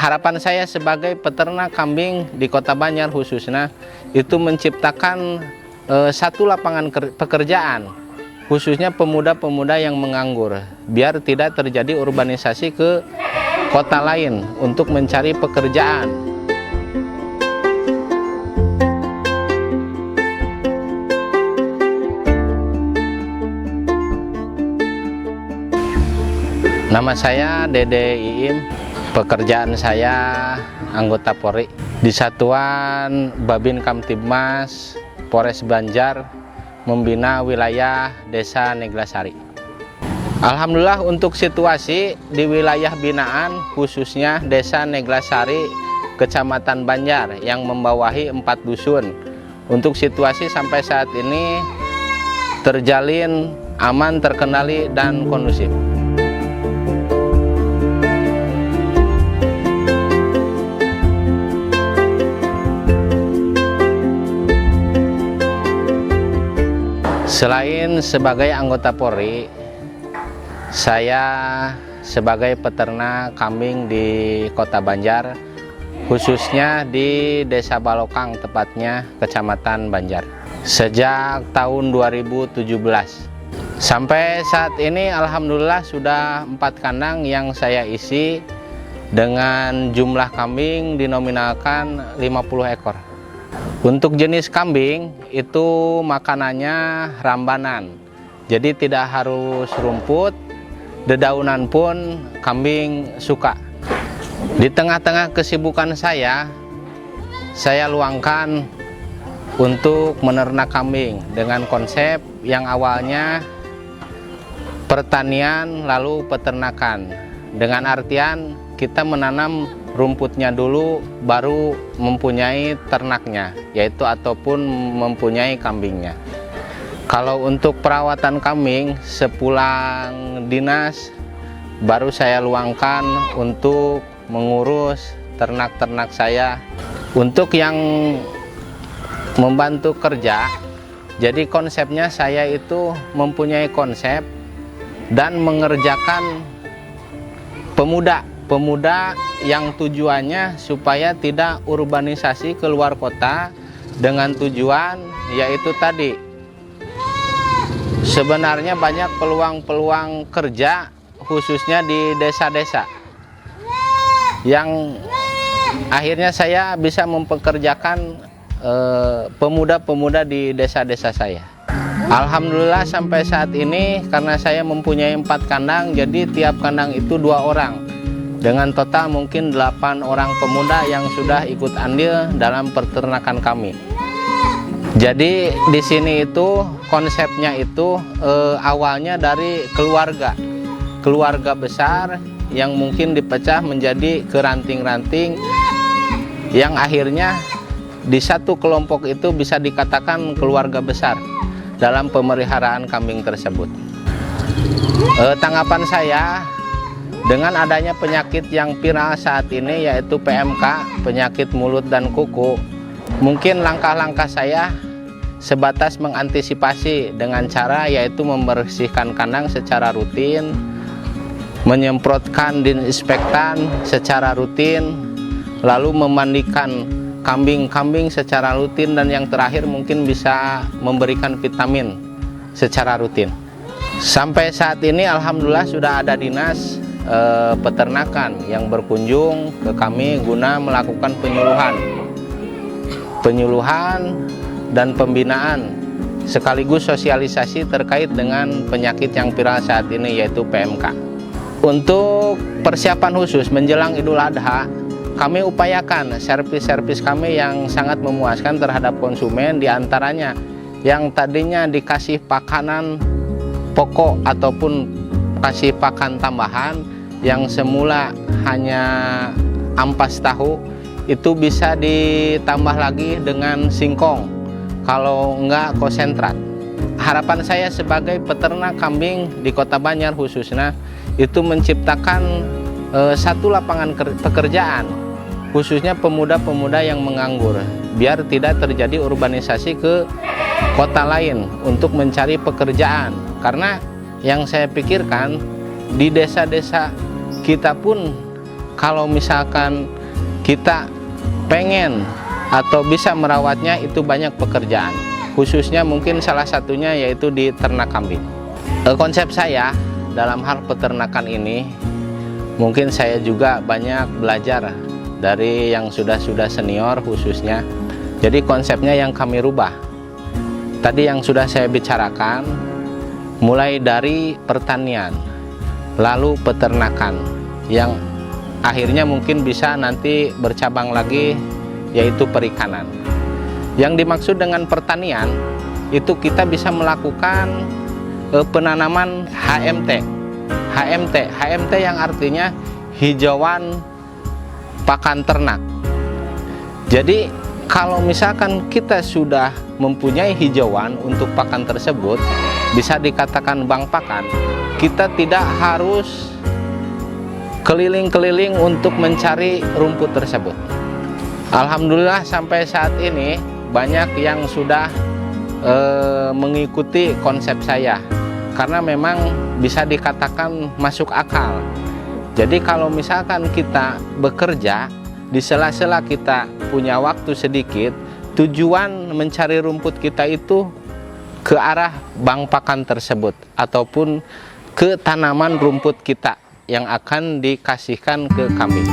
Harapan saya sebagai peternak kambing di Kota Banjar khususnya itu menciptakan satu lapangan pekerjaan khususnya pemuda-pemuda yang menganggur, biar tidak terjadi urbanisasi ke kota lain untuk mencari pekerjaan. Nama saya Dede Iim, pekerjaan saya anggota Polri di Satuan Babin Kamtibmas Polres Banjar, membina wilayah Desa Neglasari. Alhamdulillah untuk situasi di wilayah binaan khususnya Desa Neglasari, Kecamatan Banjar yang membawahi 4 dusun. Untuk situasi sampai saat ini terjalin aman, terkendali, dan kondusif. Selain sebagai anggota Polri, saya sebagai peternak kambing di Kota Banjar, khususnya di Desa Balokang, tepatnya Kecamatan Banjar. Sejak tahun 2017 sampai saat ini, alhamdulillah sudah 4 kandang yang saya isi dengan jumlah kambing dinominalkan 50 ekor. Untuk jenis kambing itu makanannya rambanan, jadi tidak harus rumput, dedaunan pun kambing suka. Di tengah-tengah kesibukan saya luangkan untuk menernak kambing dengan konsep yang awalnya pertanian lalu peternakan, dengan artian kita menanam rumputnya dulu baru mempunyai ternaknya, yaitu ataupun mempunyai kambingnya. Kalau untuk perawatan kambing sepulang dinas baru saya luangkan untuk mengurus ternak-ternak saya. Untuk yang membantu kerja, jadi konsepnya saya itu mempunyai konsep dan mengerjakan pemuda yang tujuannya supaya tidak urbanisasi keluar kota, dengan tujuan yaitu tadi sebenarnya banyak peluang-peluang kerja khususnya di desa-desa yang akhirnya saya bisa mempekerjakan pemuda-pemuda di desa-desa saya. Alhamdulillah sampai saat ini karena saya mempunyai 4 kandang, jadi tiap kandang itu 2 orang. Dengan total mungkin 8 orang pemuda yang sudah ikut andil dalam peternakan kami. Jadi di sini itu konsepnya itu awalnya dari keluarga besar yang mungkin dipecah menjadi keranting-ranting yang akhirnya di satu kelompok itu bisa dikatakan keluarga besar dalam pemeliharaan kambing tersebut. Tanggapan saya, dengan adanya penyakit yang viral saat ini yaitu PMK, penyakit mulut dan kuku, mungkin langkah-langkah saya sebatas mengantisipasi dengan cara yaitu membersihkan kandang secara rutin, menyemprotkan disinfektan secara rutin, lalu memandikan kambing-kambing secara rutin, dan yang terakhir mungkin bisa memberikan vitamin secara rutin. Sampai saat ini alhamdulillah sudah ada dinas peternakan yang berkunjung ke kami guna melakukan penyuluhan dan pembinaan sekaligus sosialisasi terkait dengan penyakit yang viral saat ini yaitu PMK. Untuk persiapan khusus menjelang Idul Adha, kami upayakan servis-servis kami yang sangat memuaskan terhadap konsumen, diantaranya yang tadinya dikasih pakanan pokok ataupun kasih pakan tambahan yang semula hanya ampas tahu, itu bisa ditambah lagi dengan singkong, kalau enggak konsentrat. Harapan saya sebagai peternak kambing di Kota Banjar khususnya itu menciptakan satu lapangan pekerjaan khususnya pemuda-pemuda yang menganggur, biar tidak terjadi urbanisasi ke kota lain untuk mencari pekerjaan. Karena yang saya pikirkan di desa-desa kita pun kalau misalkan kita pengen atau bisa merawatnya, itu banyak pekerjaan, khususnya mungkin salah satunya yaitu di ternak kambing. Konsep saya dalam hal peternakan ini, mungkin saya juga banyak belajar dari yang sudah senior khususnya. Jadi konsepnya yang kami rubah tadi yang sudah saya bicarakan, mulai dari pertanian, lalu peternakan, yang akhirnya mungkin bisa nanti bercabang lagi yaitu perikanan. Yang dimaksud dengan pertanian itu kita bisa melakukan penanaman HMT yang artinya hijauan pakan ternak. Jadi kalau misalkan kita sudah mempunyai hijauan untuk pakan tersebut, bisa dikatakan bank pakan, kita tidak harus keliling-keliling untuk mencari rumput tersebut. Alhamdulillah sampai saat ini banyak yang sudah mengikuti konsep saya, karena memang bisa dikatakan masuk akal. Jadi kalau misalkan kita bekerja, di sela-sela kita punya waktu sedikit, tujuan mencari rumput kita itu ke arah bank pakan tersebut ataupun ke tanaman rumput kita yang akan dikasihkan ke kambing.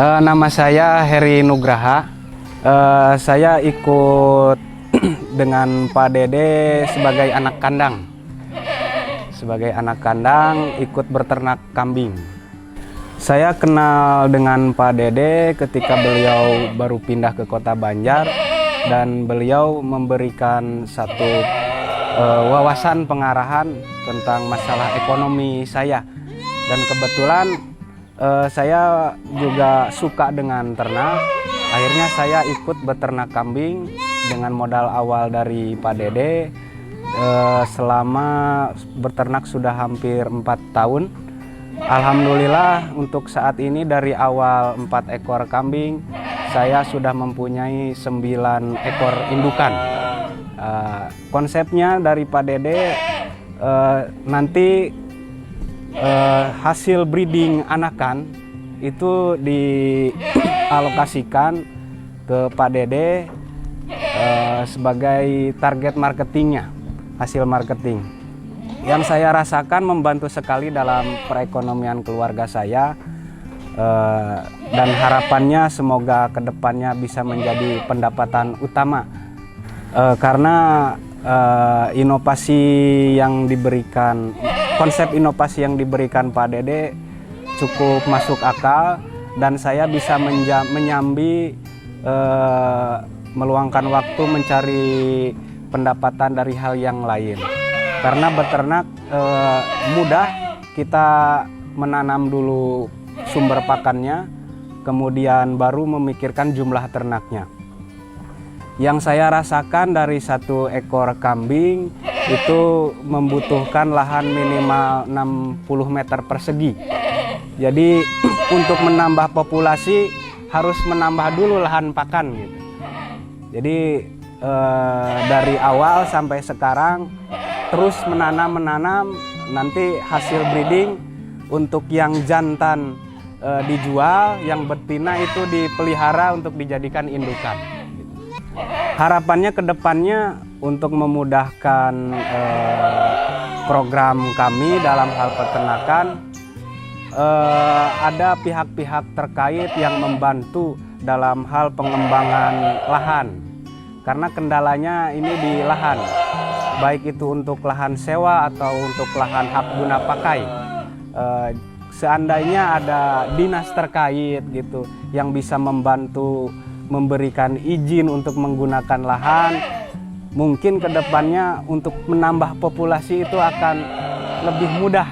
Nama saya Heri Nugraha. Saya ikut dengan Pak Dede sebagai anak kandang. Sebagai anak kandang ikut beternak kambing. Saya kenal dengan Pak Dede ketika beliau baru pindah ke Kota Banjar dan beliau memberikan satu wawasan pengarahan tentang masalah ekonomi saya. Dan kebetulan saya juga suka dengan ternak. Akhirnya saya ikut beternak kambing dengan modal awal dari Pak Dede. Selama beternak sudah hampir 4 tahun. Alhamdulillah untuk saat ini dari awal 4 ekor kambing, saya sudah mempunyai 9 ekor indukan. Konsepnya dari Pak Dede nanti hasil breeding anakan itu dialokasikan ke Pak Dede sebagai target marketingnya, hasil marketing. Yang saya rasakan membantu sekali dalam perekonomian keluarga saya, dan harapannya semoga kedepannya bisa menjadi pendapatan utama, karena inovasi yang diberikan, konsep inovasi yang diberikan Pak Dede cukup masuk akal, dan saya bisa menyambi meluangkan waktu mencari pendapatan dari hal yang lain. Karena beternak mudah, kita menanam dulu sumber pakannya, kemudian baru memikirkan jumlah ternaknya. Yang saya rasakan dari 1 ekor kambing itu membutuhkan lahan minimal 60 meter persegi. Jadi untuk menambah populasi harus menambah dulu lahan pakan gitu. Jadi dari awal sampai sekarang terus menanam, nanti hasil breeding untuk yang jantan dijual, yang betina itu dipelihara untuk dijadikan indukan. Harapannya ke depannya untuk memudahkan program kami dalam hal peternakan, ada pihak-pihak terkait yang membantu dalam hal pengembangan lahan. Karena kendalanya ini di lahan, baik itu untuk lahan sewa atau untuk lahan hak guna pakai. Seandainya ada dinas terkait gitu yang bisa membantu memberikan izin untuk menggunakan lahan, mungkin kedepannya untuk menambah populasi itu akan lebih mudah.